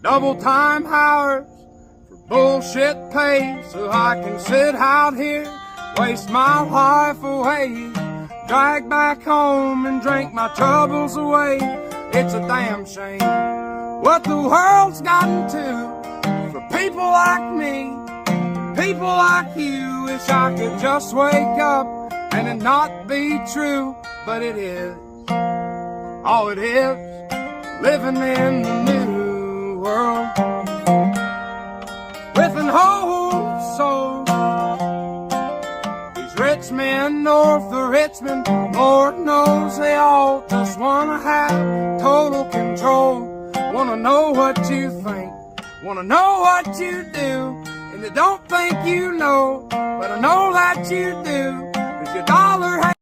Double time hours for bullshit pay, so I can sit out here, waste my life away, drag back home and drink my troubles away. It's a damn shame what the world's gotten to for people like me, people like you. Wish I could just wake up and it not be true, but it is. Oh, it is, living in the new world with an whole soul. These rich men north of Richmond, Lord knows they all just wanna have total control. Wanna know what you think, wanna know what you do, and they don't think you know, but I know that you do, 'cause your dollar